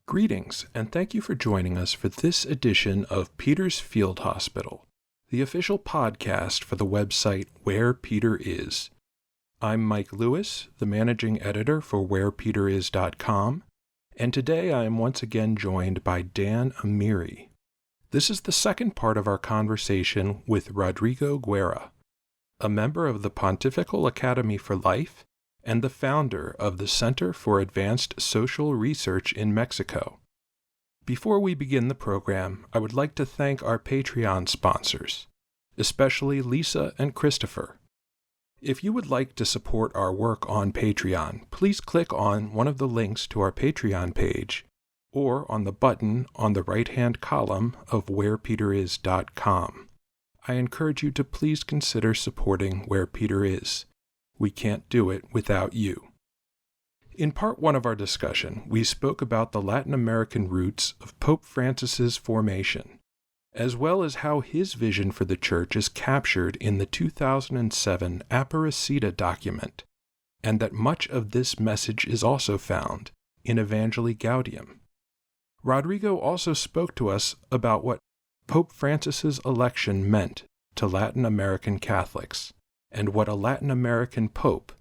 Greetings, and thank you for joining us for this edition of Peter's Field Hospital, the official podcast for the website Where Peter Is. I'm Mike Lewis, the managing editor for wherepeteris.com, and today I am once again joined by Dan Amiri. This is the second part of our conversation with Rodrigo Guerra, a member of the Pontifical Academy for Life and the founder of the Center for Advanced Social Research in Mexico. Before we begin the program, I would like to thank our Patreon sponsors, especially Lisa and Christopher. If you would like to support our work on Patreon, please click on one of the links to our Patreon page or on the button on the right-hand column of wherepeteris.com. I encourage you to please consider supporting Where Peter Is. We can't do it without you. In part one of our discussion, we spoke about the Latin American roots of Pope Francis's formation, as well as how his vision for the Church is captured in the 2007 Aparecida document, and that much of this message is also found in Evangelii Gaudium. Rodrigo also spoke to us about what Pope Francis's election meant to Latin American Catholics, and what a Latin American Pope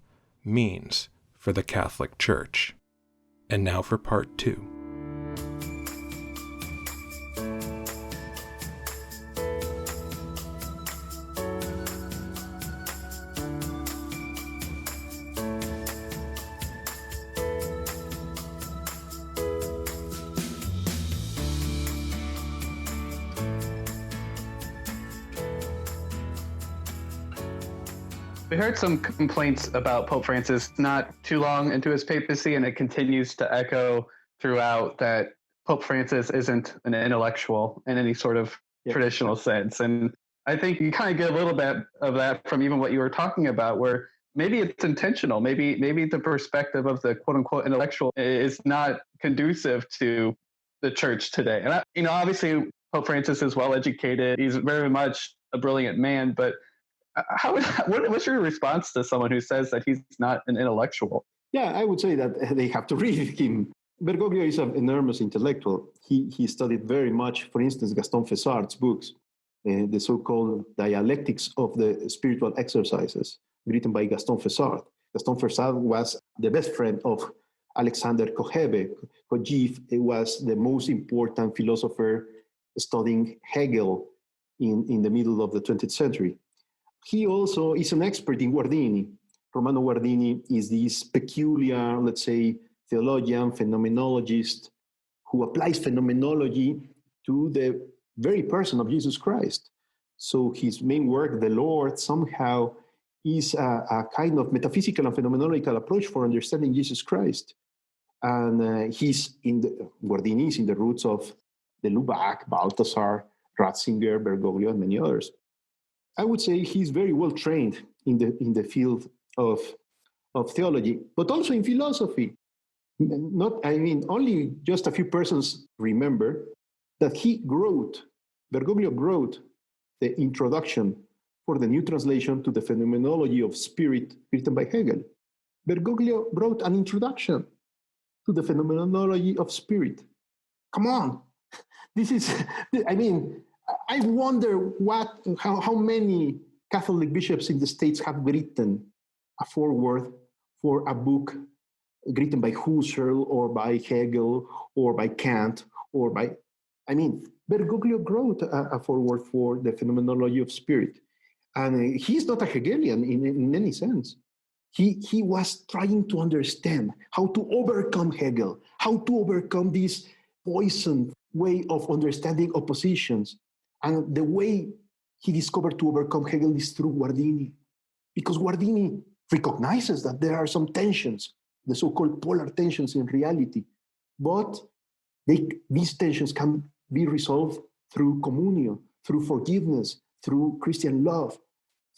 means for the Catholic Church. And now for part two. We heard some complaints about Pope Francis not too long into his papacy, and it continues to echo throughout that Pope Francis isn't an intellectual in any sort of traditional sense. And I think you kind of get a little bit of that from even what you were talking about, where maybe it's intentional. Maybe the perspective of the quote unquote intellectual is not conducive to the church today. And obviously Pope Francis is well educated. He's very much a brilliant man, but what's your response to someone who says that he's not an intellectual? Yeah, I would say that they have to read him. Bergoglio is an enormous intellectual. He studied very much, for instance, Gaston Fessard's books, the so-called Dialectics of the Spiritual Exercises, written by Gaston Fessard. Gaston Fessard was the best friend of Alexander Kojève. Kojève was the most important philosopher studying Hegel in the middle of the 20th century. He also is an expert in Guardini. Romano Guardini is this peculiar, let's say, theologian, phenomenologist, who applies phenomenology to the very person of Jesus Christ. So his main work, The Lord, somehow is a kind of metaphysical and phenomenological approach for understanding Jesus Christ. And Guardini is in the roots of the Lubac, Balthasar, Ratzinger, Bergoglio, and many others. I would say he's very well trained in the field of theology, but also in philosophy. Only just a few persons remember that Bergoglio wrote the introduction for the new translation to the Phenomenology of Spirit written by Hegel. Bergoglio wrote an introduction to the Phenomenology of Spirit. Come on, I wonder how many Catholic bishops in the States have written a foreword for a book written by Husserl or by Hegel or by Kant Bergoglio wrote a foreword for the Phenomenology of Spirit. And he's not a Hegelian in any sense. He was trying to understand how to overcome Hegel, how to overcome this poisoned way of understanding oppositions. And the way he discovered to overcome Hegel is through Guardini, because Guardini recognizes that there are some tensions, the so-called polar tensions in reality, but these tensions can be resolved through communion, through forgiveness, through Christian love,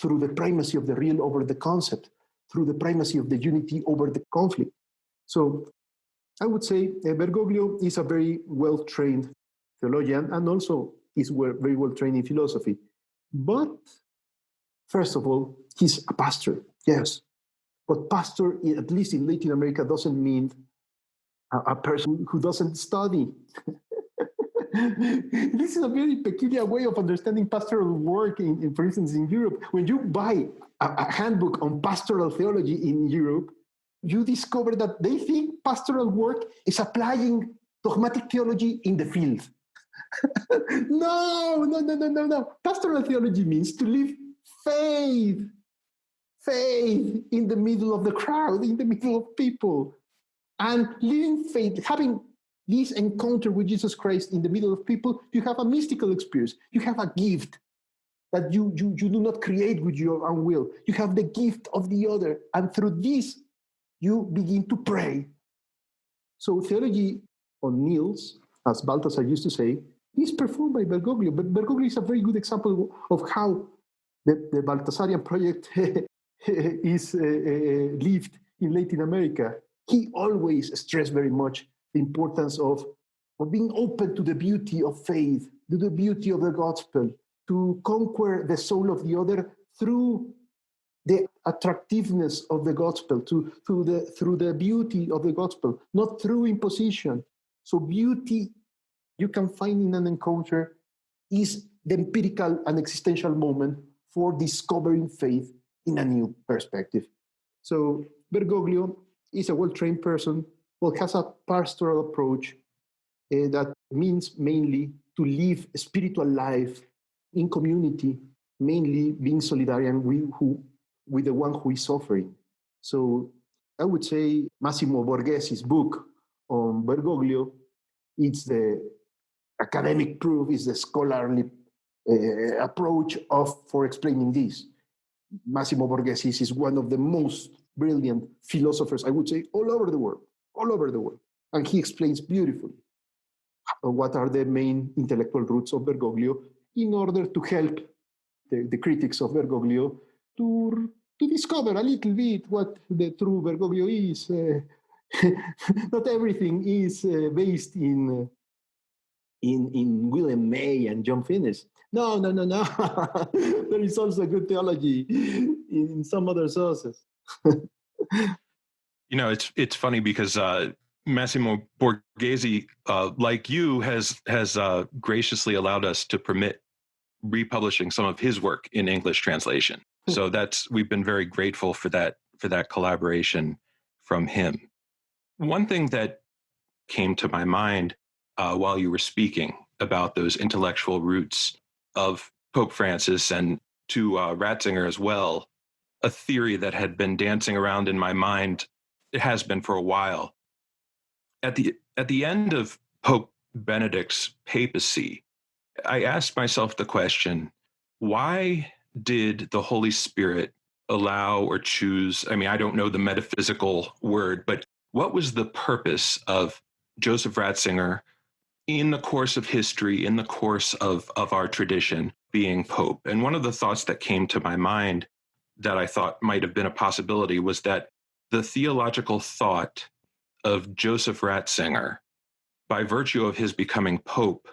through the primacy of the real over the concept, through the primacy of the unity over the conflict. So I would say Bergoglio is a very well-trained theologian and also is very well trained in philosophy. But first of all, he's a pastor, yes. But pastor, at least in Latin America, doesn't mean a person who doesn't study. This is a very peculiar way of understanding pastoral work, for instance, in Europe. When you buy a handbook on pastoral theology in Europe, you discover that they think pastoral work is applying dogmatic theology in the field. No. Pastoral theology means to live faith in the middle of the crowd, in the middle of people. And living faith, having this encounter with Jesus Christ in the middle of people, you have a mystical experience. You have a gift that you do not create with your own will. You have the gift of the other. And through this, you begin to pray. So theology on kneels, as Balthasar used to say, is performed by Bergoglio. But Bergoglio is a very good example of how the Balthasarian project is lived in Latin America. He always stressed very much the importance of being open to the beauty of faith, to the beauty of the gospel, to conquer the soul of the other through the attractiveness of the gospel, through the beauty of the gospel, not through imposition. So beauty you can find in an encounter is the empirical and existential moment for discovering faith in a new perspective. So Bergoglio is a well-trained person, but has a pastoral approach that means mainly to live a spiritual life in community, mainly being solidarian with the one who is suffering. So I would say Massimo Borghesi's book on Bergoglio, it's the academic proof, is the scholarly approach for explaining this. Massimo Borghese is one of the most brilliant philosophers, I would say, all over the world. And he explains beautifully what are the main intellectual roots of Bergoglio in order to help the critics of Bergoglio to discover a little bit what the true Bergoglio is. Not everything is based in William May and John Finnis. No. There is also good theology in some other sources. It's funny because Massimo Borghese, like you, has graciously allowed us to permit republishing some of his work in English translation. So we've been very grateful for that collaboration from him. One thing that came to my mind while you were speaking about those intellectual roots of Pope Francis, and to Ratzinger as well, a theory that had been dancing around in my mind, it has been for a while. At the end of Pope Benedict's papacy, I asked myself the question, why did the Holy Spirit allow or choose, I don't know the metaphysical word, but what was the purpose of Joseph Ratzinger in the course of history, in the course of our tradition, being Pope? And one of the thoughts that came to my mind that I thought might have been a possibility was that the theological thought of Joseph Ratzinger, by virtue of his becoming Pope,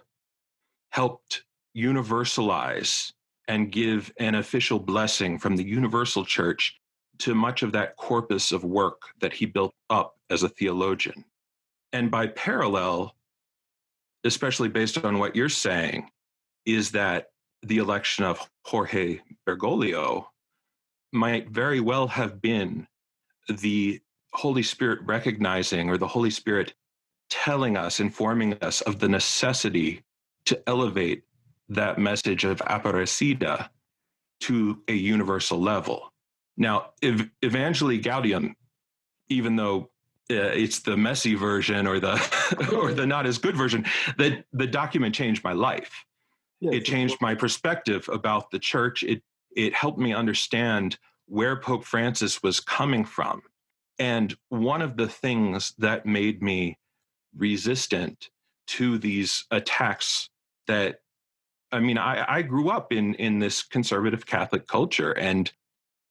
helped universalize and give an official blessing from the universal church to much of that corpus of work that he built up as a theologian. And by parallel, especially based on what you're saying, is that the election of Jorge Bergoglio might very well have been the Holy Spirit recognizing, or the Holy Spirit telling us, informing us of the necessity to elevate that message of Aparecida to a universal level. Now, Evangelii Gaudium, even though it's the messy version or the not as good version, the document changed my life. Yes, it changed my perspective about the church. It helped me understand where Pope Francis was coming from. And one of the things that made me resistant to these attacks that, I grew up in this conservative Catholic culture, and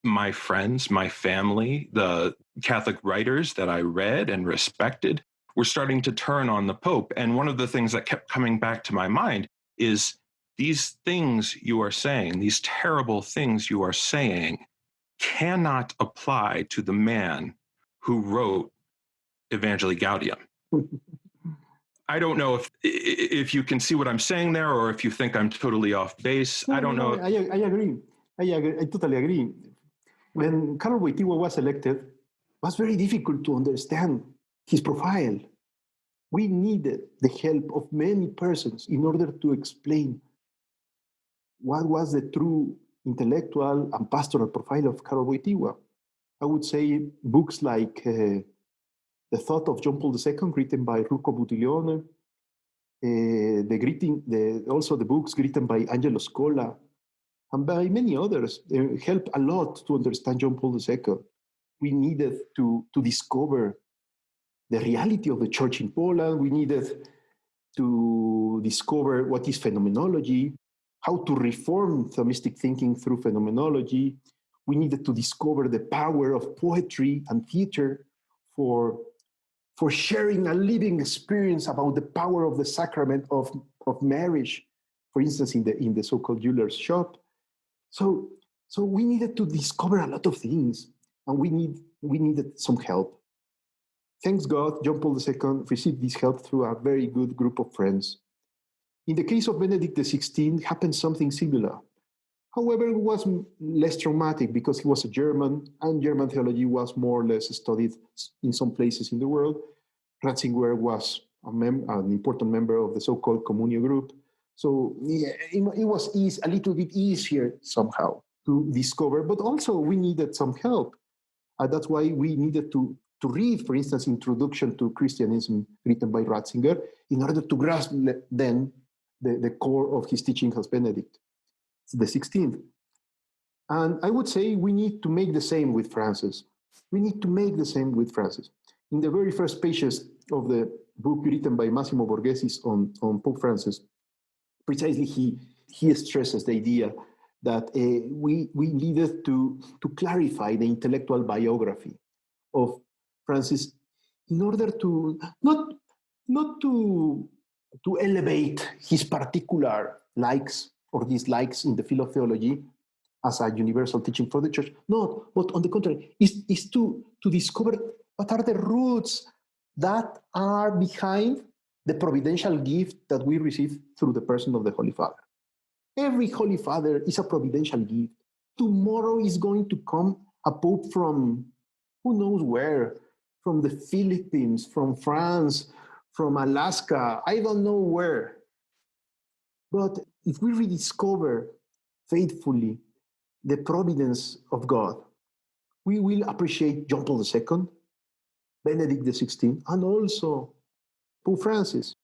my friends, my family, the Catholic writers that I read and respected were starting to turn on the Pope. And one of the things that kept coming back to my mind is, these things you are saying, these terrible things you are saying, cannot apply to the man who wrote Evangelii Gaudium. I don't know if you can see what I'm saying there, or if you think I'm totally off base. I don't know. I agree. I totally agree. When Karol Wojtyła was elected, it was very difficult to understand his profile. We needed the help of many persons in order to explain what was the true intellectual and pastoral profile of Karol Wojtyła. I would say books like The Thought of John Paul II, written by Rocco Buttiglione, also the books written by Angelo Scola, and by many others, help a lot to understand John Paul II. We needed to discover the reality of the church in Poland. We needed to discover what is phenomenology, how to reform Thomistic thinking through phenomenology. We needed to discover the power of poetry and theater for sharing a living experience about the power of the sacrament of marriage, for instance, in the so-called jeweler's shop. So we needed to discover a lot of things, and we needed some help. Thanks God, John Paul II received this help through a very good group of friends. In the case of Benedict XVI, happened something similar. However, it was less traumatic because he was a German, and German theology was more or less studied in some places in the world. Ratzinger was an important member of the so-called Communio group. So yeah, it was a little bit easier somehow to discover, but also we needed some help. That's why we needed to read, for instance, Introduction to Christianism, written by Ratzinger, in order to grasp then the core of his teaching as Benedict the 16th. And I would say we need to make the same with Francis. We need to make the same with Francis. In the very first pages of the book written by Massimo Borghese on Pope Francis, precisely he stresses the idea that we needed to clarify the intellectual biography of Francis in order to not to elevate his particular likes or dislikes in the field of theology as a universal teaching for the church. No, but on the contrary, is to discover what are the roots that are behind the providential gift that we receive through the person of the Holy Father. Every Holy Father is a providential gift. Tomorrow is going to come a Pope from who knows where, from the Philippines, from France, from Alaska, I don't know where. But if we rediscover faithfully the providence of God, we will appreciate John Paul II, Benedict XVI, and also Pope Francis.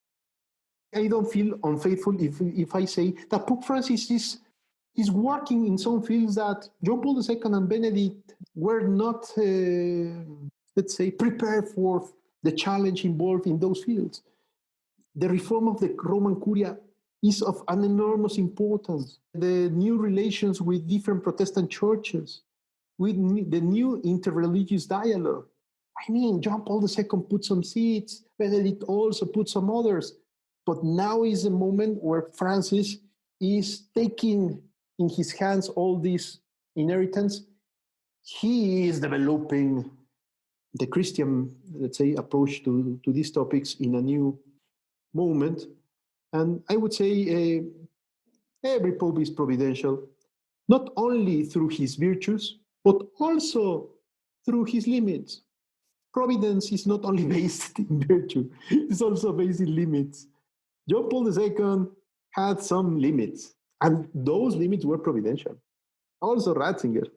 I don't feel unfaithful if I say that Pope Francis is working in some fields that John Paul II and Benedict were not, let's say, prepared for the challenge involved in those fields. The reform of the Roman Curia is of an enormous importance. The new relations with different Protestant churches, with the new interreligious dialogue. I mean, John Paul II put some seeds, Benedict also put some others. But now is the moment where Francis is taking in his hands all this inheritance. He is developing the Christian, let's say, approach to these topics in a new moment. And I would say every Pope is providential, not only through his virtues, but also through his limits. Providence is not only based in virtue, it's also based in limits. John Paul II had some limits, and those limits were providential. Also Ratzinger,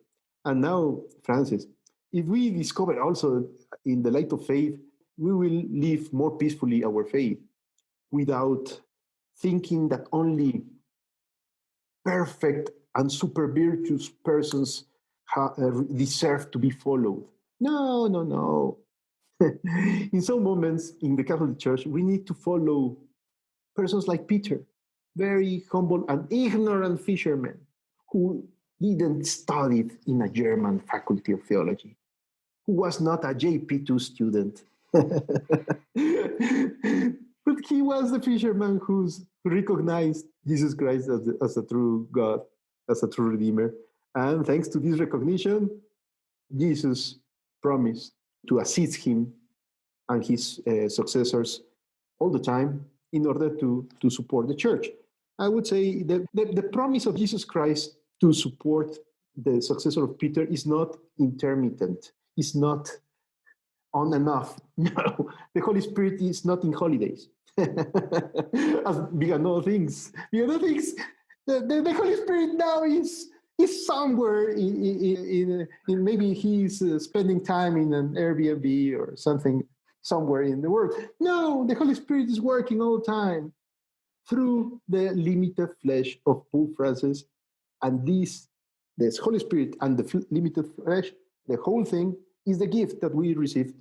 and now Francis. If we discover also in the light of faith, we will live more peacefully our faith without thinking that only perfect and super virtuous persons deserve to be followed. No. In some moments in the Catholic Church, we need to follow persons like Peter, very humble and ignorant fisherman who didn't study in a German faculty of theology, who was not a JP2 student. But he was the fisherman who recognized Jesus Christ as a true God, as a true Redeemer. And thanks to this recognition, Jesus promised to assist him and his successors all the time in order to support the church. I would say that the promise of Jesus Christ to support the successor of Peter is not intermittent. It's not on and off. No, the Holy Spirit is not in holidays. As beyond all things, the Holy Spirit now is somewhere in maybe he's spending time in an Airbnb or something somewhere in the world. No, the Holy Spirit is working all the time through the limited flesh of Pope Francis, and this Holy Spirit and the limited flesh, the whole thing is the gift that we received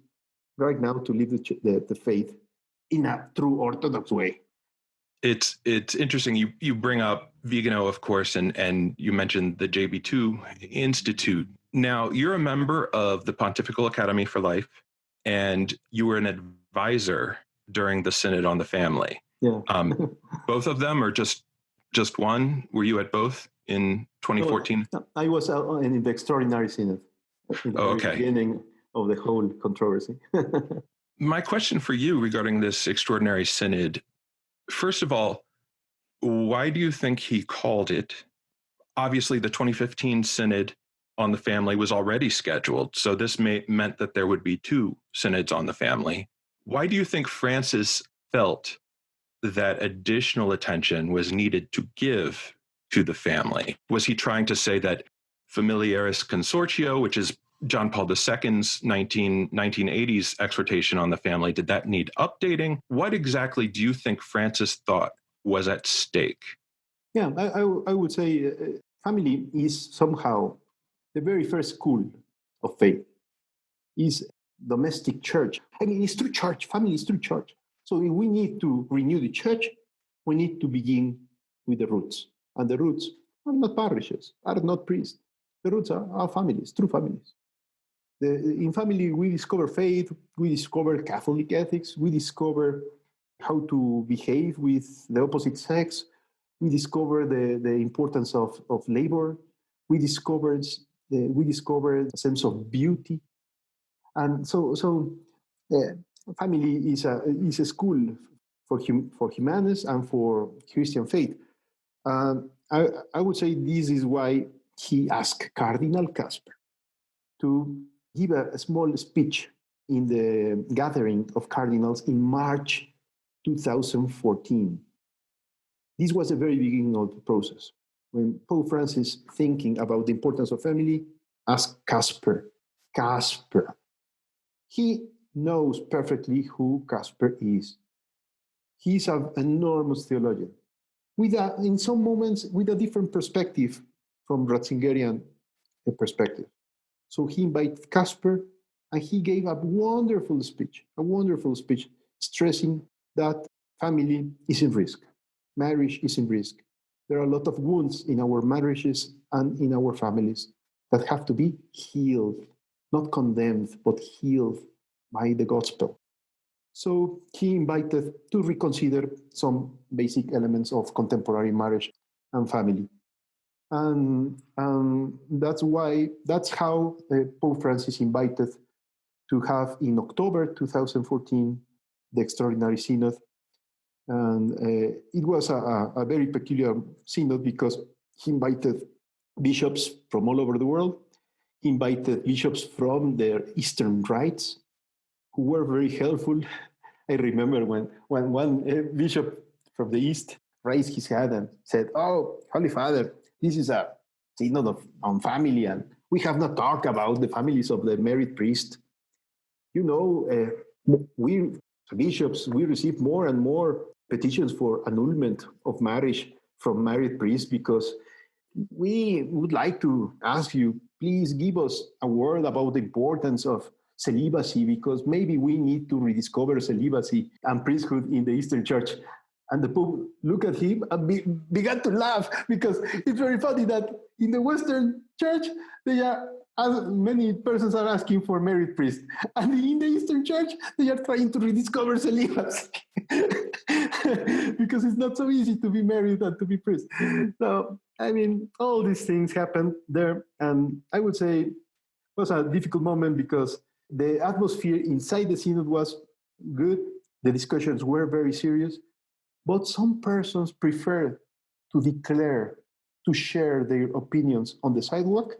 right now to live the faith in a true Orthodox way. It's interesting. You bring up Vigano, of course, and you mentioned the JB2 Institute. Now, you're a member of the Pontifical Academy for Life, and you were an advisor during the Synod on the Family. Yeah. Both of them, or just one? Were you at both in 2014? No, I was in the Extraordinary Synod in the very beginning of the whole controversy. My question for you regarding this Extraordinary Synod, first of all, why do you think he called it? Obviously, the 2015 Synod on the Family was already scheduled, so this meant that there would be two synods on the family. Why do you think Francis felt that additional attention was needed to give to the family? Was he trying to say that Familiaris Consortio, which is John Paul II's 1980s exhortation on the family, did that need updating? What exactly do you think Francis thought was at stake? Yeah, I would say family is somehow the very first school of faith. Is domestic church. I mean, it's through church. Family is through church. So if we need to renew the church, we need to begin with the roots. And the roots are not parishes, are not priests. The roots are families, true families. In family, we discover faith, we discover Catholic ethics, we discover how to behave with the opposite sex, we discover the importance of labor, we discover a sense of beauty. And so family is a school for humanists and for Christian faith. I would say this is why he asked Cardinal Casper to give a small speech in the gathering of cardinals in March 2014. This was the very beginning of the process. When Pope Francis, thinking about the importance of family, asked Casper. He knows perfectly who Casper is. He's an enormous theologian, in some moments with a different perspective from Ratzingerian perspective. So he invited Casper, and he gave a wonderful speech, stressing that family is in risk, marriage is in risk. There are a lot of wounds in our marriages and in our families that have to be healed, not condemned, but healed by the gospel. So he invited to reconsider some basic elements of contemporary marriage and family. And that's how Pope Francis invited to have in October 2014 the Extraordinary Synod. And it was a very peculiar synod because he invited bishops from all over the world. He invited bishops from their Eastern rites who were very helpful. I remember when one bishop from the East raised his hand and said, "Oh, Holy Father, this is a synod on family, and we have not talked about the families of the married priest. You know, we bishops, we receive more and more petitions for annulment of marriage from married priests because we would like to ask you, please give us a word about the importance of celibacy, because maybe we need to rediscover celibacy and priesthood in the Eastern Church." And the Pope looked at him and began to laugh, because it's very funny that in the Western Church, many persons are asking for married priests. And in the Eastern Church, they are trying to rediscover celibacy because it's not so easy to be married and to be priest. So, I mean, all these things happened there. And I would say it was a difficult moment because the atmosphere inside the synod was good. The discussions were very serious, but some persons prefer to declare, to share their opinions on the sidewalk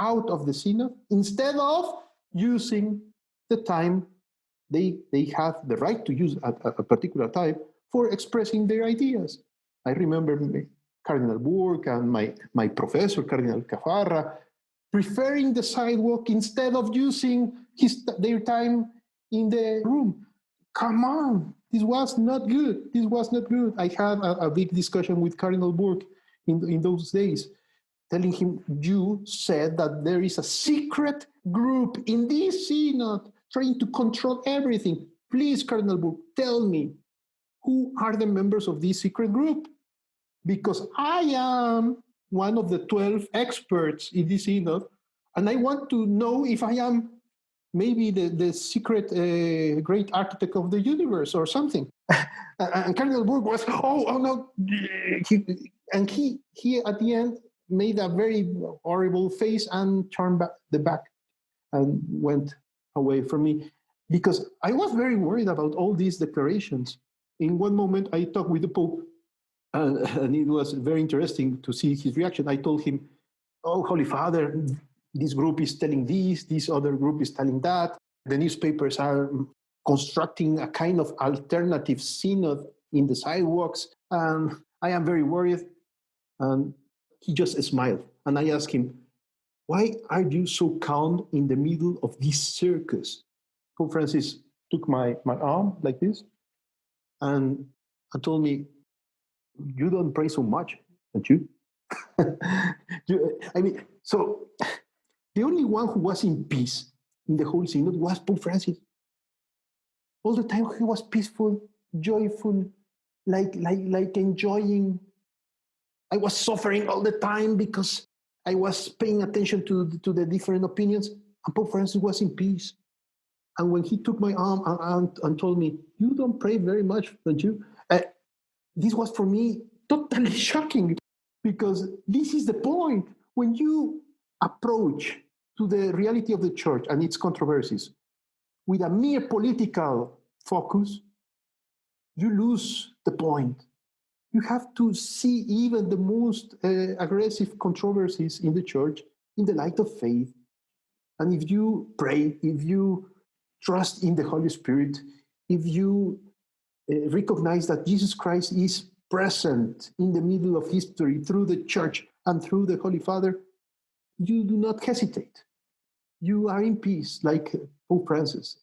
out of the synod instead of using the time they have the right to use at a particular time for expressing their ideas. I remember Cardinal Burke and my professor, Cardinal Cafarra, preferring the sidewalk instead of using their time in the room. Come on, this was not good. This was not good. I had a big discussion with Cardinal Burke in those days, telling him, you said that there is a secret group in this synod trying to control everything. Please, Cardinal Burke, tell me, who are the members of this secret group? Because I am one of the 12 experts in this synod, and I want to know if I am maybe the secret great architect of the universe or something. And Cardinal Burke was, oh no. He at the end made a very horrible face and turned back and went away from me, because I was very worried about all these declarations. In one moment, I talked with the Pope, and it was very interesting to see his reaction. I told him, oh, Holy Father, this group is telling this other group is telling that. The newspapers are constructing a kind of alternative synod in the sidewalks, and I am very worried. And he just smiled. And I asked him, why are you so calm in the middle of this circus? Pope Francis took my arm like this and told me, you don't pray so much, don't you? So the only one who was in peace in the whole synod was Pope Francis. All the time he was peaceful, joyful, like enjoying. I was suffering all the time because I was paying attention to the different opinions, and Pope Francis was in peace. And when he took my arm and told me, you don't pray very much, don't you? This was for me totally shocking, because this is the point. When you approach to the reality of the church and its controversies with a mere political focus, you lose the point. You have to see even the most aggressive controversies in the church in the light of faith. And if you pray, if you trust in the Holy Spirit, if you recognize that Jesus Christ is present in the middle of history through the church and through the Holy Father, you do not hesitate. You are in peace, like Pope Francis.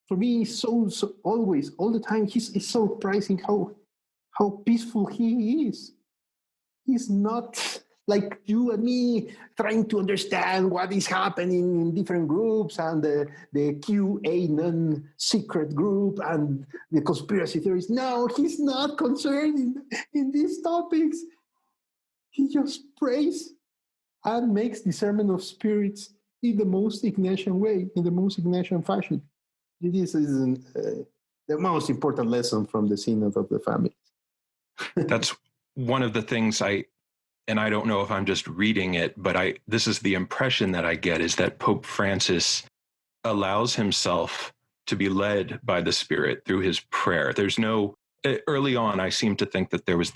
For me, so always, all the time, it's so surprising how peaceful he is. He's not like you and me trying to understand what is happening in different groups and the QAnon secret group and the conspiracy theories. No, he's not concerned in these topics. He just prays and makes discernment of spirits in the most Ignatian way, in the most Ignatian fashion. This is the most important lesson from the Synod of the Family. That's one of the things and I don't know if I'm just reading it, but this is the impression that I get, is that Pope Francis allows himself to be led by the Spirit through his prayer. Early on, I seem to think that there was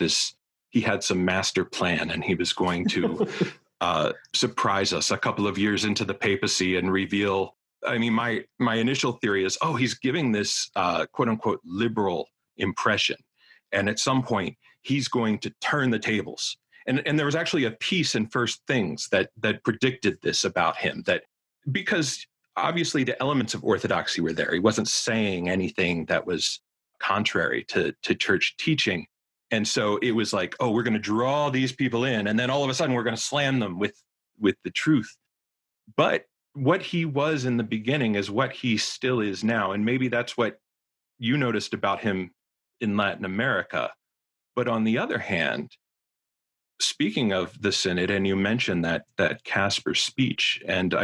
he had some master plan, and he was going to surprise us a couple of years into the papacy and reveal. I mean, my initial theory is, he's giving this quote unquote liberal impression. And at some point, he's going to turn the tables. And there was actually a piece in First Things that predicted this about him, that because obviously the elements of orthodoxy were there. He wasn't saying anything that was contrary to church teaching. And so it was like, we're going to draw these people in, and then all of a sudden we're going to slam them with the truth. But what he was in the beginning is what he still is now. And maybe that's what you noticed about him in Latin America. But on the other hand, speaking of the Synod, and you mentioned that Casper speech, and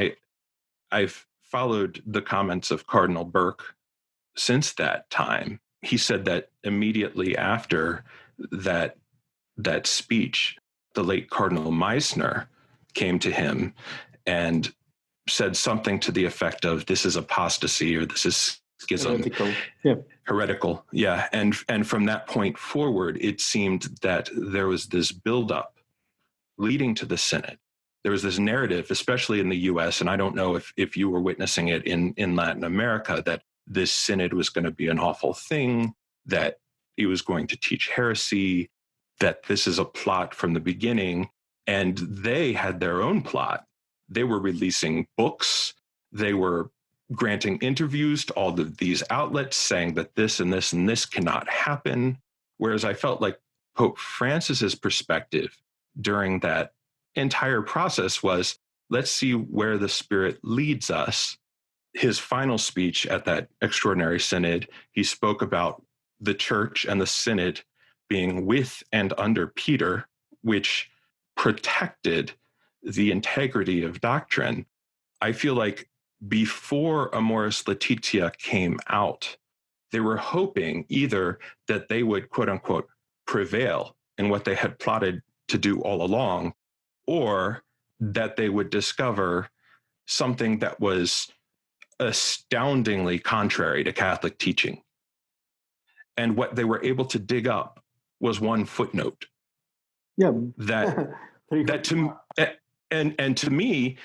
I've followed the comments of Cardinal Burke since that time. He said that immediately after that speech, the late Cardinal Meissner came to him and said something to the effect of, this is apostasy, or this is schism. Heretical. Yeah. Heretical, yeah. And from that point forward, it seemed that there was this buildup leading to the synod. There was this narrative, especially in the US, and I don't know if you were witnessing it in Latin America, that this synod was going to be an awful thing, that he was going to teach heresy, that this is a plot from the beginning. And they had their own plot. They were releasing books. They were granting interviews to all of these outlets saying that this and this and this cannot happen. Whereas I felt like Pope Francis's perspective during that entire process was, let's see where the Spirit leads us. His final speech at that Extraordinary Synod, he spoke about the church and the synod being with and under Peter, which protected the integrity of doctrine. I feel like before Amoris Laetitia came out, they were hoping either that they would, quote unquote, prevail in what they had plotted to do all along, or that they would discover something that was astoundingly contrary to Catholic teaching. And what they were able to dig up was one footnote. Yeah. that to me,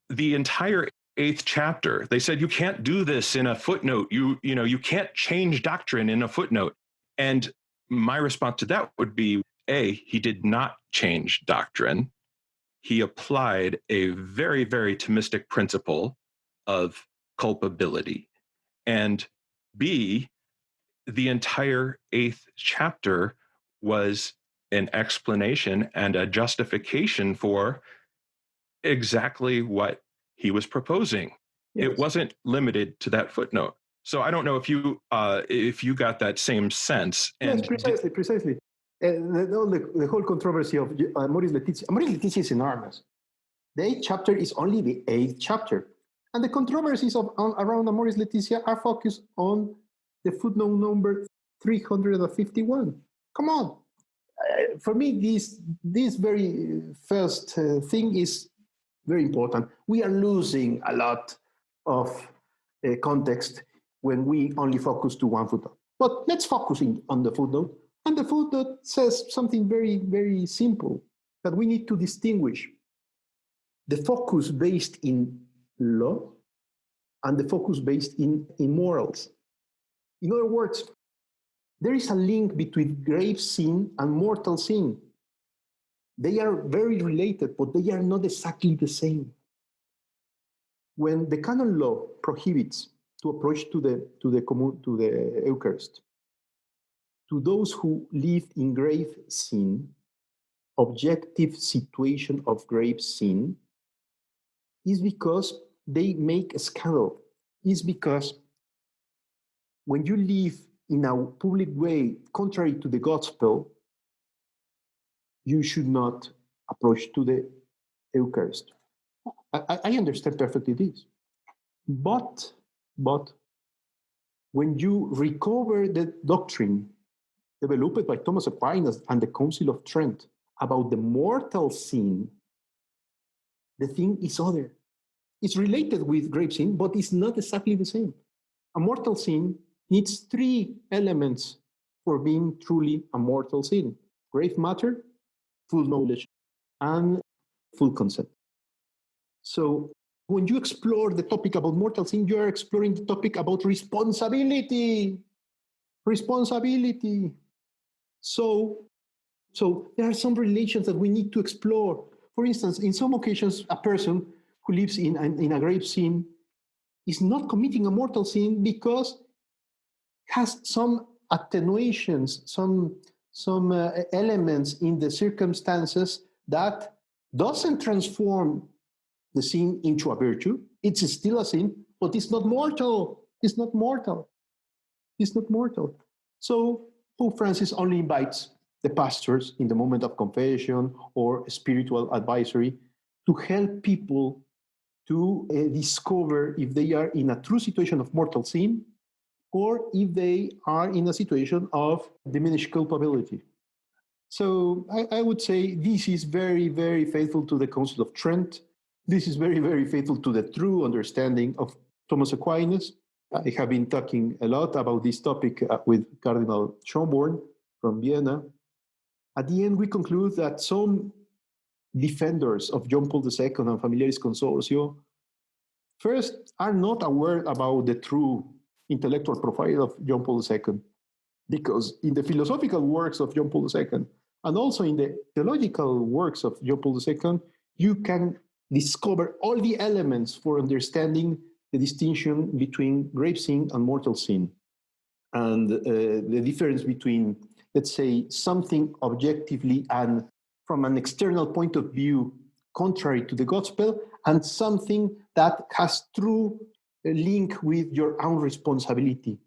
the entire 8th chapter, they said you can't do this in a footnote. You can't change doctrine in a footnote. And my response to that would be, A, he did not change doctrine. He applied a very, very Thomistic principle of culpability. And B, the entire 8th chapter was an explanation and a justification for exactly what he was proposing. Yes. It wasn't limited to that footnote. So I don't know if you got that same sense. And yes, precisely. The whole controversy of Amoris Laetitia. Amoris Laetitia is enormous. The 8th chapter is only the 8th chapter. And the controversies around Amoris Laetitia are focused on the footnote number 351. Come on. For me, this very first thing is very important. We are losing a lot of context when we only focus to one footnote. But let's focus on the footnote. And the footnote says something very, very simple, that we need to distinguish the focus based in law and the focus based in morals. In other words, there is a link between grave sin and mortal sin. They are very related, but they are not exactly the same. When the canon law prohibits to approach to the Eucharist, to those who live in grave sin, objective situation of grave sin, is because they make a scandal. Is because when you live in a public way contrary to the gospel, you should not approach to the Eucharist. I understand perfectly this. But when you recover the doctrine developed by Thomas Aquinas and the Council of Trent about the mortal sin, the thing is other. It's related with grave sin, but it's not exactly the same. A mortal sin needs 3 elements for being truly a mortal sin: grave matter, full knowledge, and full consent. So when you explore the topic about mortal sin, you are exploring the topic about responsibility. Responsibility. So there are some relations that we need to explore. For instance, in some occasions, a person who lives in a grave sin is not committing a mortal sin because has some attenuations, some elements in the circumstances that doesn't transform the sin into a virtue. It's still a sin, but it's not mortal. It's not mortal. It's not mortal. So Pope Francis only invites the pastors in the moment of confession or spiritual advisory to help people to discover if they are in a true situation of mortal sin or if they are in a situation of diminished culpability. So I would say this is very, very faithful to the Council of Trent. This is very, very faithful to the true understanding of Thomas Aquinas. I have been talking a lot about this topic with Cardinal Schönborn from Vienna. At the end, we conclude that some defenders of John Paul II and Familiaris Consortio first are not aware about the true intellectual profile of John Paul II, because in the philosophical works of John Paul II and also in the theological works of John Paul II, you can discover all the elements for understanding the distinction between grave sin and mortal sin, and the difference between, let's say, something objectively and from an external point of view contrary to the gospel, and something that has true link with your own responsibility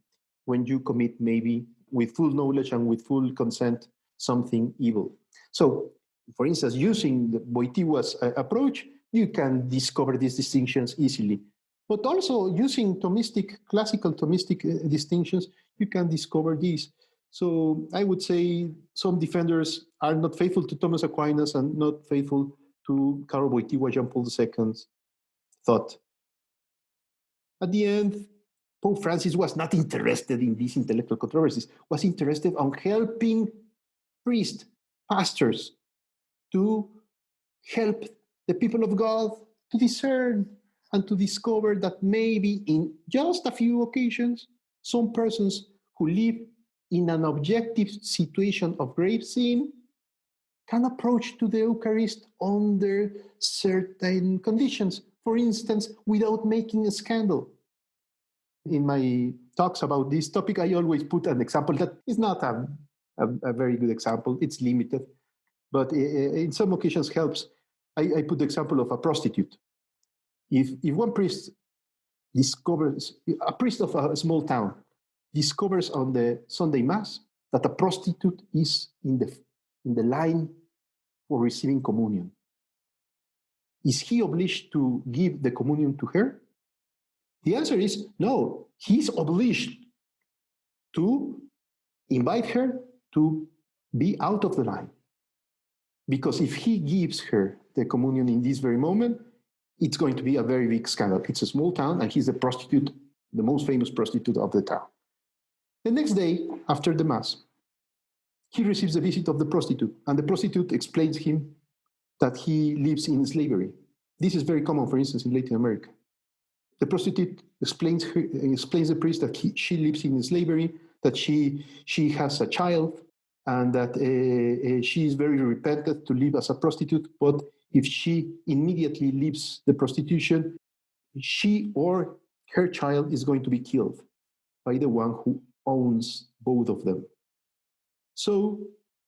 when you commit, maybe with full knowledge and with full consent, something evil. So, for instance, using the Wojtyła's approach, you can discover these distinctions easily. But also using Thomistic, classical Thomistic distinctions, you can discover these. So I would say some defenders are not faithful to Thomas Aquinas and not faithful to Karol Wojtyła, John Paul II's thought. At the end, Pope Francis was not interested in these intellectual controversies, was interested on helping priests, pastors, to help the people of God to discern and to discover that maybe in just a few occasions, some persons who live in an objective situation of grave sin can approach to the Eucharist under certain conditions, for instance, without making a scandal. In my talks about this topic, I always put an example that is not a very good example, it's limited, but in some occasions helps. I put the example of a prostitute. If one priest discovers, a priest of a small town discovers on the Sunday Mass that a prostitute is in the line for receiving communion, is he obliged to give the communion to her? The answer is no. He's obliged to invite her to be out of the line. Because if he gives her the communion in this very moment, it's going to be a very big scandal. It's a small town, and he's the prostitute, the most famous prostitute of the town. The next day, after the Mass, he receives the visit of the prostitute, and the prostitute explains him that he lives in slavery. This is very common, for instance, in Latin America. The prostitute explains the priest that she lives in slavery, that she has a child, and that she is very repentant to live as a prostitute, but if she immediately leaves the prostitution, she or her child is going to be killed by the one who owns both of them. So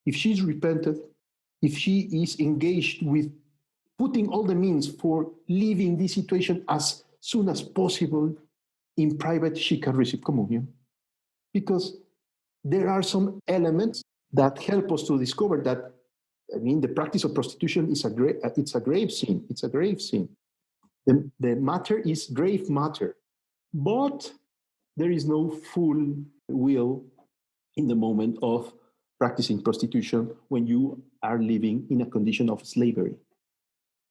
if she's repentant, if she is engaged with putting all the means for leaving this situation as soon as possible in private, she can receive communion. Because there are some elements that help us to discover that, the practice of prostitution is a grave sin. It's a grave sin. The matter is grave matter. But there is no full will in the moment of practicing prostitution when you are living in a condition of slavery.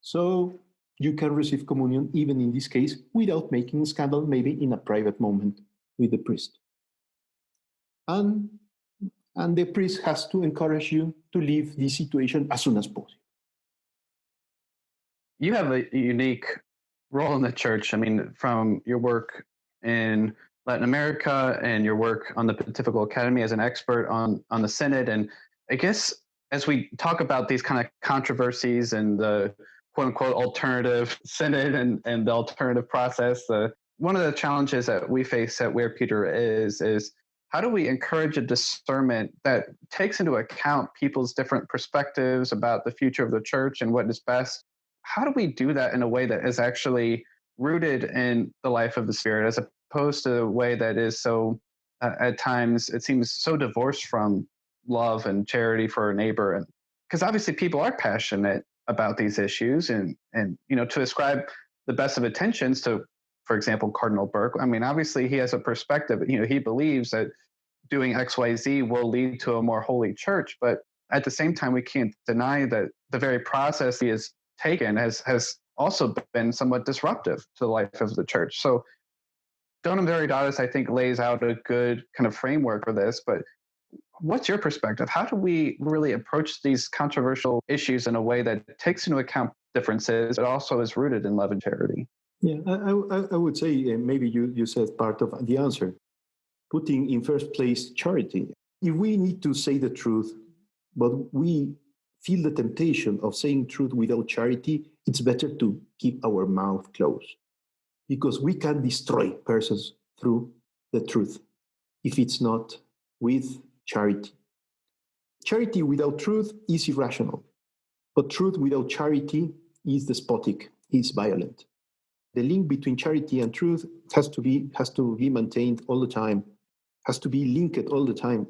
So you can receive communion even in this case without making a scandal, maybe in a private moment with the priest. And the priest has to encourage you to leave this situation as soon as possible. You have a unique role in the church. From your work in Latin America and your work on the Pontifical Academy as an expert on the Synod. And I guess as we talk about these kind of controversies and the quote unquote alternative Synod and the alternative process, one of the challenges that we face at Where Peter is how do we encourage a discernment that takes into account people's different perspectives about the future of the church and what is best? How do we do that in a way that is actually rooted in the life of the Spirit, as opposed to a way that is so, at times, it seems so divorced from love and charity for our neighbor? And because obviously people are passionate about these issues, and to ascribe the best of intentions to, for example, Cardinal Burke. Obviously he has a perspective. He believes that doing XYZ will lead to a more holy church, but at the same time, we can't deny that the very process he has taken has also been somewhat disruptive to the life of the church. So Donum Veritatis, I think, lays out a good kind of framework for this, but what's your perspective? How do we really approach these controversial issues in a way that takes into account differences, but also is rooted in love and charity? Yeah, I would say maybe you said part of the answer, putting in first place charity. If we need to say the truth, but we feel the temptation of saying truth without charity, it's better to keep our mouth closed, because we can destroy persons through the truth if it's not with charity. Charity without truth is irrational, but truth without charity is despotic, is violent. The link between charity and truth has to be maintained all the time, has to be linked all the time.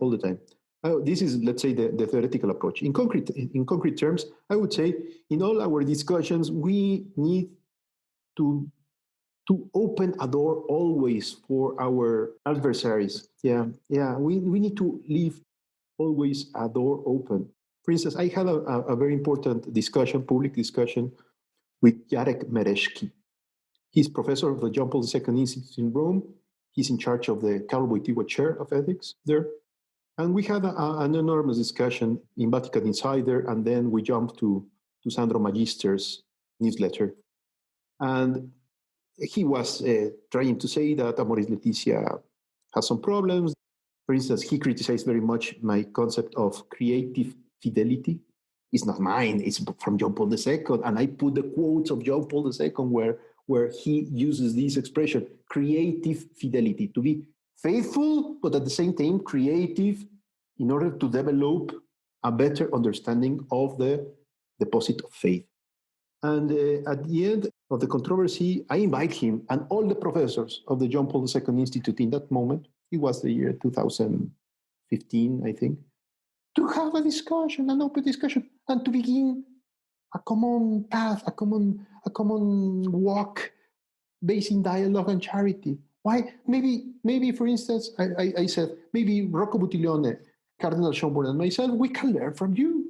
This is, let's say, the theoretical approach. In concrete terms, I would say in all our discussions, we need to open a door always for our adversaries. We need to leave always a door open. For instance, I had a very important discussion, public discussion, with Jarek Mereszki. He's professor of the John Paul II Institute in Rome. He's in charge of the Karol Wojtyła Chair of Ethics there. And we had an enormous discussion in Vatican Insider, and then we jumped to Sandro Magister's newsletter. And he was trying to say that Amoris Laetitia has some problems. For instance, he criticized very much my concept of creative fidelity. It's not mine, it's from John Paul II. And I put the quotes of John Paul II where he uses this expression, creative fidelity, to be faithful, but at the same time creative, in order to develop a better understanding of the deposit of faith. And at the end of the controversy, I invite him and all the professors of the John Paul II Institute in that moment, it was the year 2015, I think, to have a discussion, an open discussion, and to begin a common path, a common walk based in dialogue and charity. Why? Maybe for instance, I said, maybe Rocco Buttiglione, Cardinal Schönborn, and myself, we can learn from you.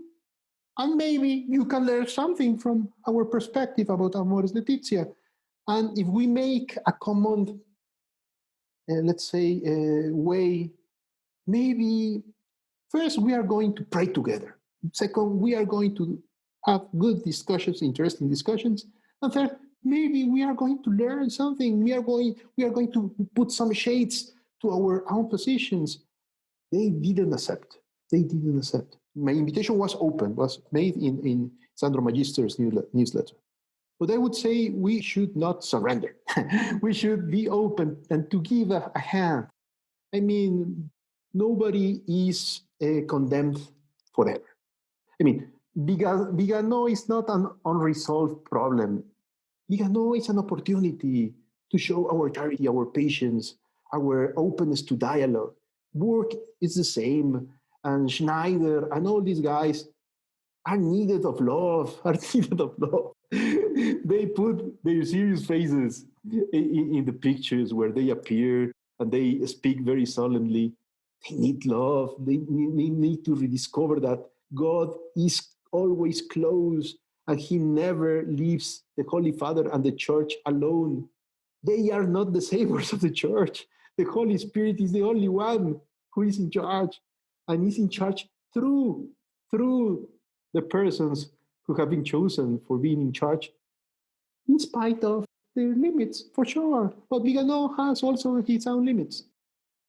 And maybe you can learn something from our perspective about Amoris Laetitia. And if we make a common, let's say, way, maybe first we are going to pray together. Second, we are going to have good discussions, interesting discussions. And third, maybe we are going to learn something. We are going to put some shades to our own positions. They didn't accept. My invitation was open, was made in Sandro Magister's newsletter. But I would say we should not surrender. We should be open and to give a hand. I mean, nobody is condemned forever. I mean, Vigano is not an unresolved problem. Vigano is an opportunity to show our charity, our patience, our openness to dialogue. Burke is the same, and Schneider and all these guys are needed of love, They put their serious faces in the pictures where they appear and they speak very solemnly. They need love. They need to rediscover that God is always close and he never leaves the Holy Father and the Church alone. They are not the saviors of the Church. The Holy Spirit is the only one who is in charge, and is in charge through the persons who have been chosen for being in charge, in spite of their limits, for sure. But Vigano has also his own limits.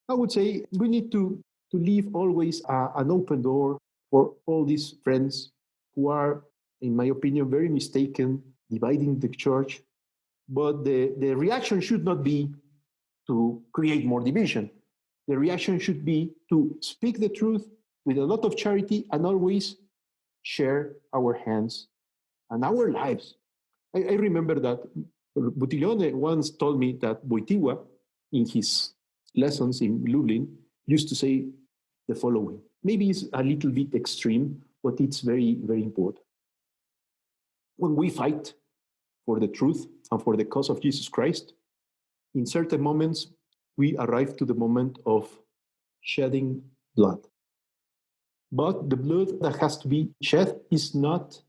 I would say we need to leave always an open door for all these friends who are, in my opinion, very mistaken, dividing the church. But the reaction should not be to create more division. The reaction should be to speak the truth with a lot of charity and always share our hands and our lives. I remember that Buttiglione once told me that Wojtyła, in his lessons in Lublin, used to say the following. Maybe it's a little bit extreme, but it's very, very important. When we fight for the truth and for the cause of Jesus Christ, in certain moments, we arrive to the moment of shedding blood. But the blood that has to be shed is not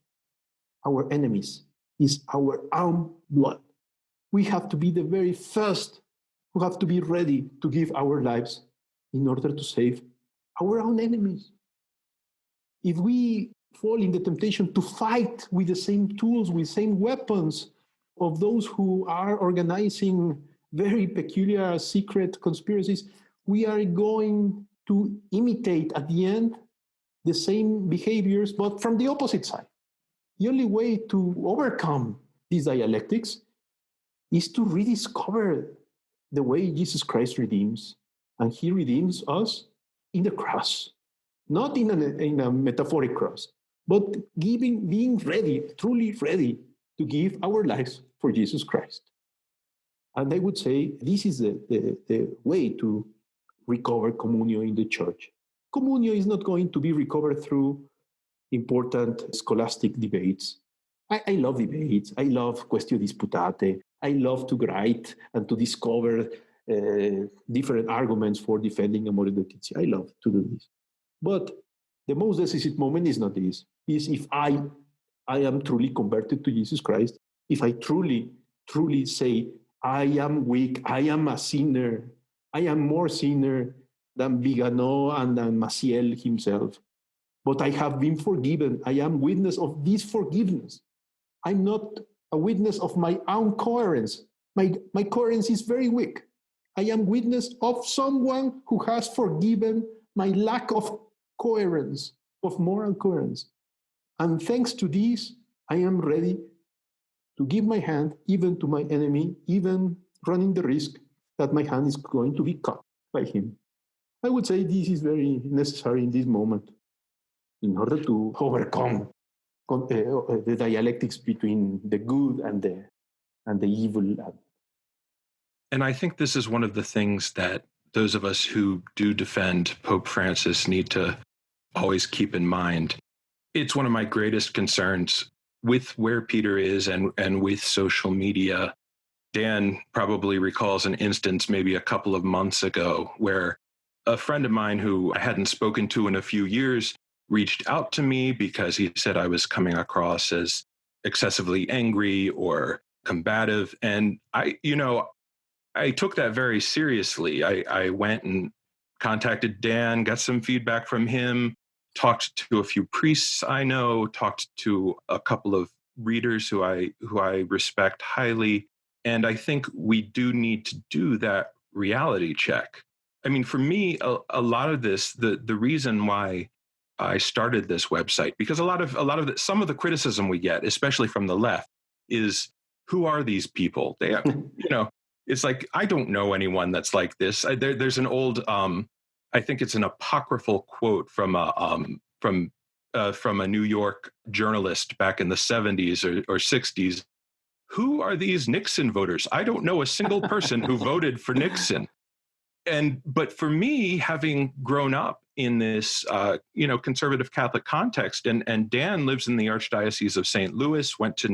our enemies, is our own blood. We have to be the very first who who have to be ready to give our lives in order to save our own enemies. If we fall in the temptation to fight with the same tools, with same weapons of those who are organizing very peculiar secret conspiracies, we are going to imitate at the end the same behaviors, but from the opposite side. The only way to overcome these dialectics is to rediscover the way Jesus Christ redeems. And he redeems us in the cross, not in a metaphoric cross, but being ready, truly ready to give our lives for Jesus Christ. And I would say this is the way to recover communio in the church. Communio is not going to be recovered through important scholastic debates. I love debates. I love quaestio disputate. I love to write and to discover different arguments for defending amore laetitia. I love to do this. But the most decisive moment is not this. Is if I am truly converted to Jesus Christ, if I truly say, I am weak, I am a sinner, I am more sinner than Viganò and than Maciel himself, but I have been forgiven. I am witness of this forgiveness. I'm not a witness of my own coherence. My coherence is very weak. I am witness of someone who has forgiven my lack of coherence, of moral coherence. And thanks to this, I am ready to give my hand even to my enemy, even running the risk that my hand is going to be cut by him. I would say this is very necessary in this moment in order to overcome the dialectics between the good and the evil. And I think this is one of the things that those of us who do defend Pope Francis need to always keep in mind. It's one of my greatest concerns with where Peter is and with social media. Dan probably recalls an instance maybe a couple of months ago where a friend of mine who I hadn't spoken to in a few years reached out to me because he said I was coming across as excessively angry or combative. And I took that very seriously. I went and contacted Dan, got some feedback from him, talked to a few priests I know, talked to a couple of readers who I respect highly. And I think we do need to do that reality check. I mean, for me, a lot of this, the reason why I started this website, because some of the criticism we get, especially from the left, is who are these people? They have, it's like, I don't know anyone that's like this. There's an old, I think it's an apocryphal quote from a New York journalist back in the 70s or 60s. Who are these Nixon voters? I don't know a single person who voted for Nixon. But for me, having grown up in this, conservative Catholic context, and Dan lives in the Archdiocese of St. Louis, went to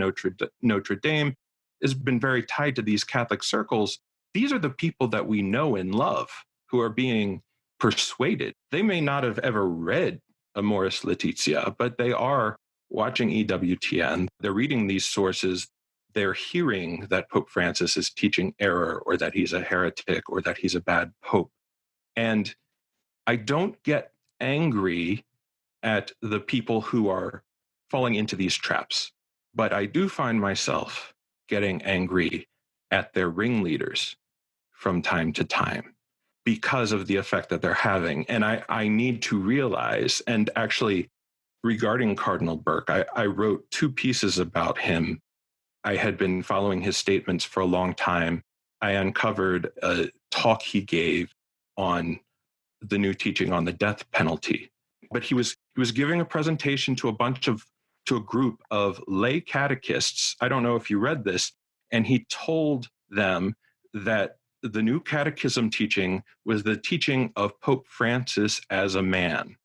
Notre Dame, has been very tied to these Catholic circles. These are the people that we know and love who are being persuaded. They may not have ever read Amoris Laetitia, but they are watching EWTN. They're reading these sources. They're hearing that Pope Francis is teaching error, or that he's a heretic, or that he's a bad pope. And I don't get angry at the people who are falling into these traps, but I do find myself getting angry at their ringleaders from time to time because of the effect that they're having. And I need to realize, and actually regarding Cardinal Burke, I wrote 2 pieces about him. I had been following his statements for a long time. I uncovered a talk he gave on the new teaching on the death penalty. But he was giving a presentation to a group of lay catechists. I don't know if you read this, and he told them that the new catechism teaching was the teaching of Pope Francis as a man.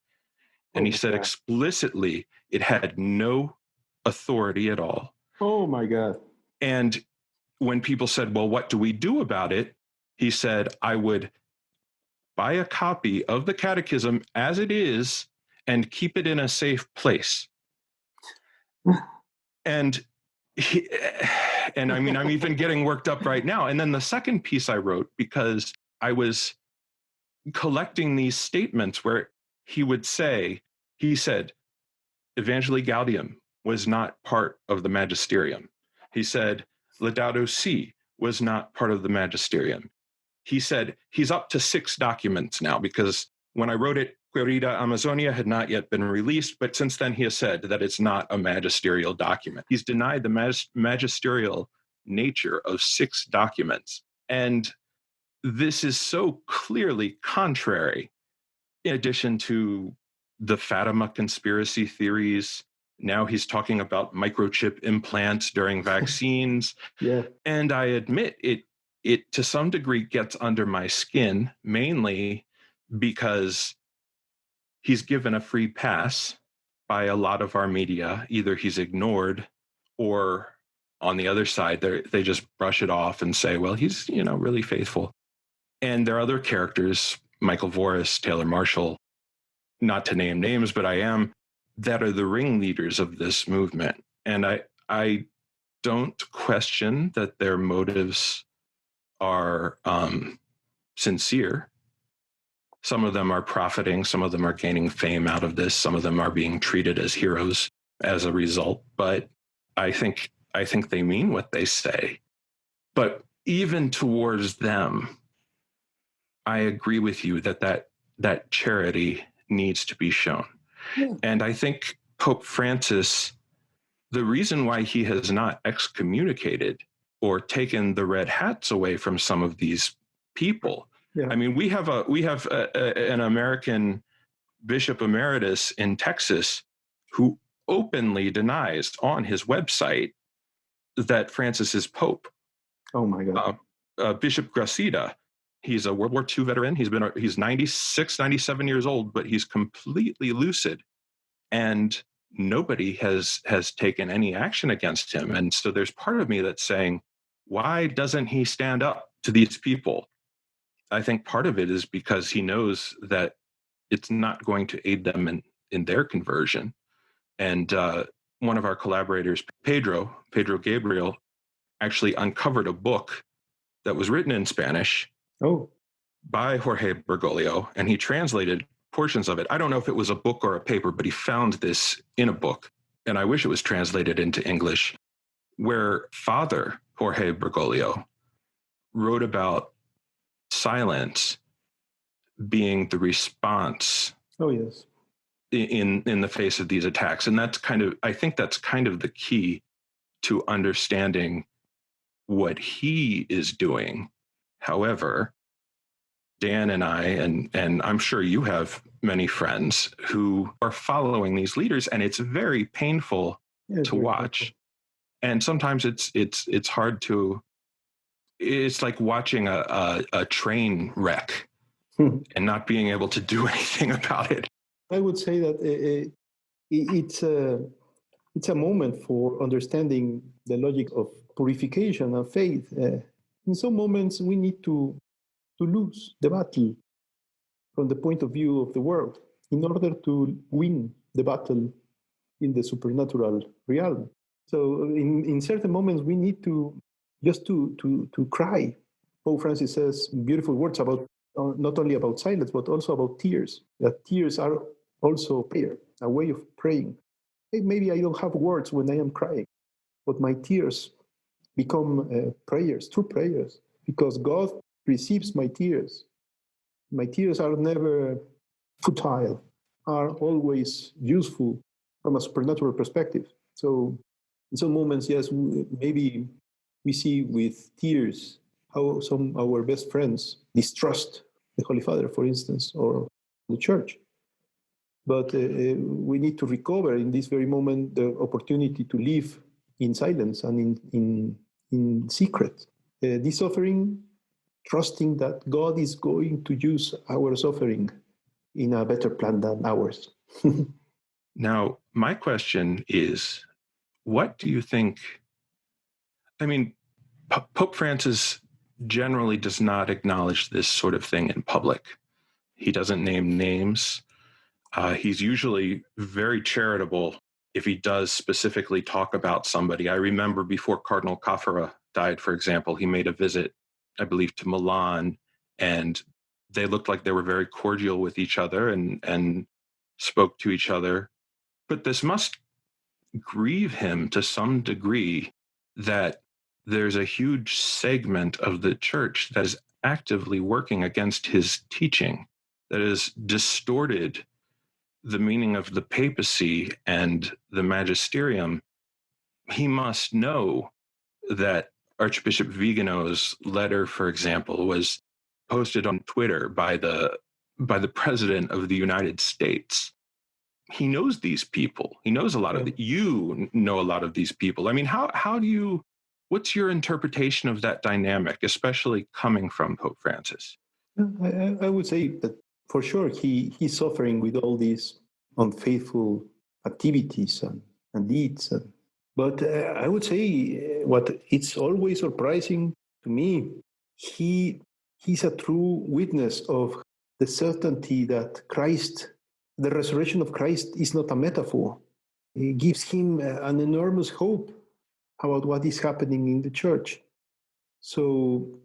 And he said explicitly it had no authority at all. Oh my God. And when people said, well, what do we do about it? He said, I would buy a copy of the catechism as it is and keep it in a safe place. And And I mean, I'm even getting worked up right now. And then the second piece I wrote, because I was collecting these statements where he said, Evangelii Gaudium was not part of the magisterium. He said, Laudato Si was not part of the magisterium. He said, he's up to 6 documents now, because when I wrote it, Querida Amazonia had not yet been released, but since then he has said that it's not a magisterial document. He's denied the magisterial nature of 6 documents. And this is so clearly contrary, in addition to the Fatima conspiracy theories. Now he's talking about microchip implants during vaccines. Yeah. And I admit it to some degree gets under my skin, mainly because he's given a free pass by a lot of our media. Either he's ignored, or on the other side, they just brush it off and say, well, he's, really faithful. And there are other characters, Michael Voris, Taylor Marshall, not to name names, but I am, that are the ringleaders of this movement. And I don't question that their motives are sincere. Some of them are profiting, some of them are gaining fame out of this, some of them are being treated as heroes as a result. But I think they mean what they say. But even towards them, I agree with you that charity needs to be shown. Yeah. And I think Pope Francis, the reason why he has not excommunicated or taken the red hats away from some of these people. Yeah. I mean, we have an American Bishop Emeritus in Texas who openly denies on his website that Francis is Pope. Oh my God. Bishop Gracida, he's a World War II veteran. He's 96, 97 years old, but he's completely lucid. And nobody has taken any action against him. And so there's part of me that's saying, why doesn't he stand up to these people? I think part of it is because he knows that it's not going to aid them in their conversion. And one of our collaborators, Pedro Gabriel, actually uncovered a book that was written in Spanish by Jorge Bergoglio, and he translated portions of it. I don't know if it was a book or a paper, but he found this in a book, and I wish it was translated into English, where Father Jorge Bergoglio wrote about silence being the response in the face of these attacks. And I think that's kind of the key to understanding what he is doing. However, Dan and I, and I'm sure you have many friends who are following these leaders, and it's very painful to watch. Painful. And sometimes it's hard to. It's like watching a train wreck and not being able to do anything about it. I would say that it's a moment for understanding the logic of purification and faith. In some moments, we need to lose the battle from the point of view of the world in order to win the battle in the supernatural realm. So in certain moments, we need to just to cry. Pope Francis says beautiful words about not only about silence, but also about tears, that tears are also prayer, a way of praying. Maybe I don't have words when I am crying, but my tears become prayers, true prayers, because God receives my tears. My tears are never futile, are always useful from a supernatural perspective. So in some moments, yes, maybe we see with tears how some of our best friends distrust the Holy Father, for instance, or the Church. But we need to recover in this very moment the opportunity to live in silence and in secret. This suffering, trusting that God is going to use our suffering in a better plan than ours. Now, my question is, what do you think? I mean, Pope Francis generally does not acknowledge this sort of thing in public. He doesn't name names. He's usually very charitable if he does specifically talk about somebody. I remember before Cardinal Caffera died, for example, he made a visit, I believe, to Milan, and they looked like they were very cordial with each other and spoke to each other. But this must grieve him to some degree that there's a huge segment of the church that is actively working against his teaching, that has distorted the meaning of the papacy and the magisterium. He must know that Archbishop Vigano's letter, for example, was posted on Twitter by the president of the United States. He knows these people. He knows a lot of you know a lot of these people. I mean, how do you, what's your interpretation of that dynamic, especially coming from Pope Francis? I would say that for sure he's suffering with all these unfaithful activities and deeds. But I would say what it's always surprising to me, he's a true witness of the certainty that Christ, the resurrection of Christ, is not a metaphor. It gives him an enormous hope about what is happening in the church. So,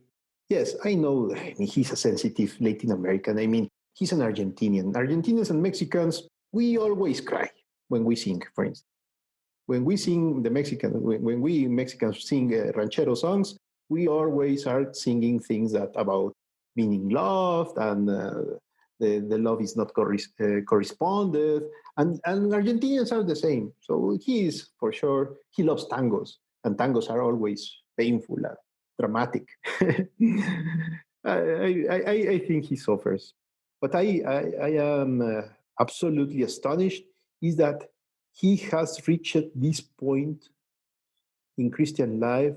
yes, I know. I mean, he's a sensitive Latin American. I mean, he's an Argentinian. Argentinians and Mexicans, we always cry when we sing, for instance. When we sing when we Mexicans sing ranchero songs, we always are singing things that about meaning loved and the love is not corresponded. And Argentinians are the same. So he is, for sure, he loves tangos. And tangos are always painful and dramatic. I think he suffers. But I am absolutely astonished is that he has reached this point in Christian life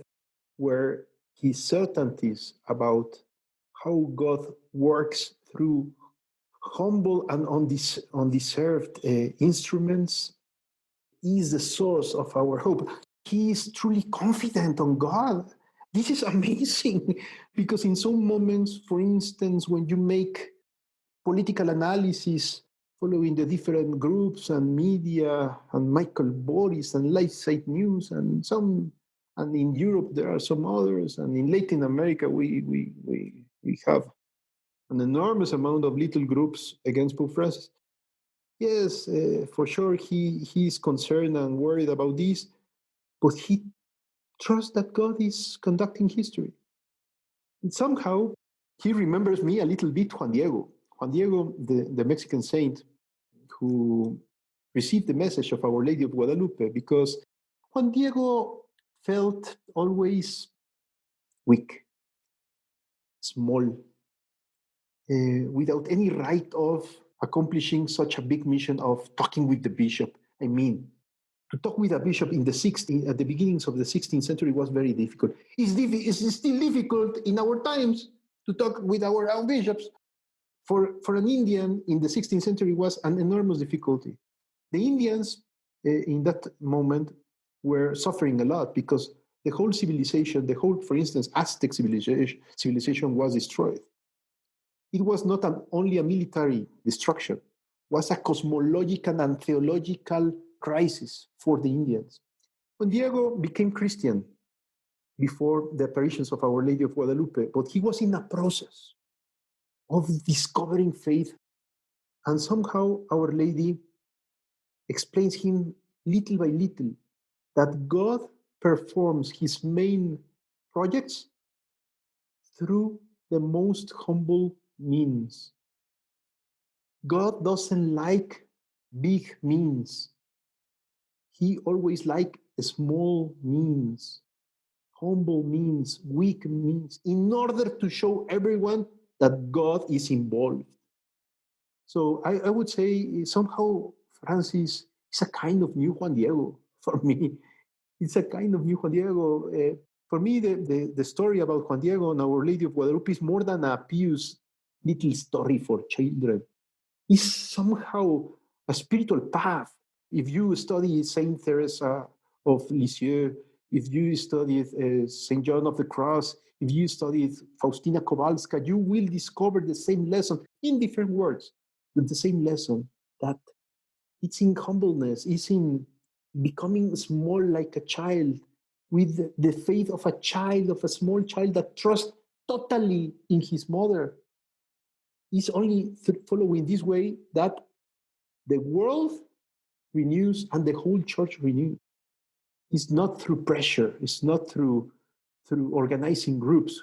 where his certainties about how God works through humble and undeserved instruments is the source of our hope. He is truly confident on God. This is amazing because in some moments, for instance, when you make political analysis following the different groups and media and Michael Boris and Lightside News and in Europe there are some others, and in Latin America we have an enormous amount of little groups against Pope Francis. Yes, for sure he is concerned and worried about this, but he trusts that God is conducting history. And somehow he remembers me a little bit, Juan Diego. Juan Diego, the Mexican saint who received the message of Our Lady of Guadalupe, because Juan Diego felt always weak, small, without any right of accomplishing such a big mission of talking with the bishop. I mean, to talk with a bishop at the beginnings of the 16th century was very difficult. It's still difficult in our times to talk with our own bishops. For an Indian in the 16th century was an enormous difficulty. The Indians in that moment were suffering a lot because the whole civilization, for instance, Aztec civilization was destroyed. It was not only a military destruction, it was a cosmological and theological crisis for the Indians. When Diego became Christian before the apparitions of Our Lady of Guadalupe, but he was in a process of discovering faith, and somehow Our Lady explains him little by little that God performs his main projects through the most humble means. God doesn't like big means. He always likes small means, humble means, weak means, in order to show everyone that God is involved. So I would say somehow Francis is a kind of new Juan Diego for me. It's a kind of new Juan Diego. For me, the story about Juan Diego and Our Lady of Guadalupe is more than a pious little story for children. It's somehow a spiritual path. If you study Saint Teresa of Lisieux, if you studied Saint John of the Cross, if you studied Faustina Kowalska, you will discover the same lesson in different words, but the same lesson that it's in humbleness, it's in becoming small like a child, with the faith of a child, of a small child that trusts totally in his mother. It's only following this way that the world renews and the whole church renews. It's not through pressure, it's not through organizing groups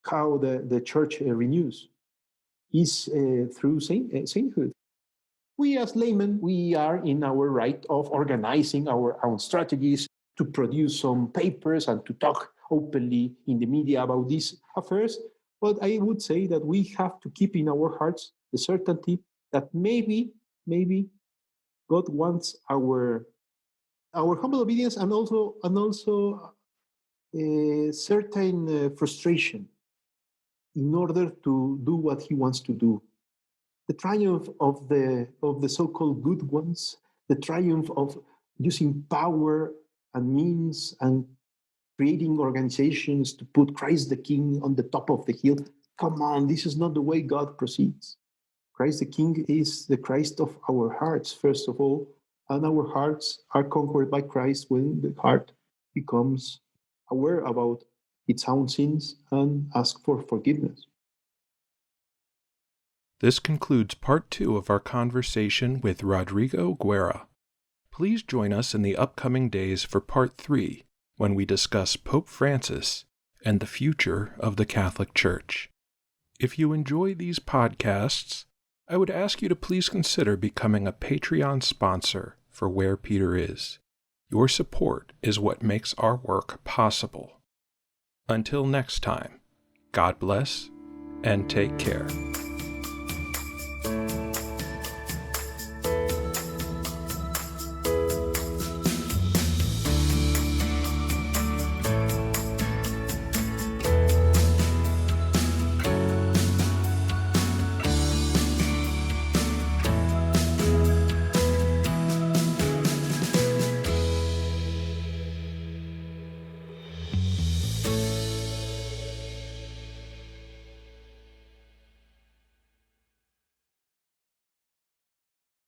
how the church renews. It's through sainthood. We as laymen, we are in our right of organizing our own strategies, to produce some papers and to talk openly in the media about these affairs. But I would say that we have to keep in our hearts the certainty that maybe God wants our humble obedience, and also a certain frustration in order to do what He wants to do. The triumph of the so-called good ones, the triumph of using power and means and creating organizations to put Christ the King on the top of the hill. Come on, this is not the way God proceeds. Christ the King is the Christ of our hearts, first of all, and our hearts are conquered by Christ when the heart becomes aware about its own sins and asks for forgiveness. This concludes part 2 of our conversation with Rodrigo Guerra. Please join us in the upcoming days for part 3, when we discuss Pope Francis and the future of the Catholic Church. If you enjoy these podcasts, I would ask you to please consider becoming a Patreon sponsor for Where Peter Is. Your support is what makes our work possible. Until next time, God bless and take care.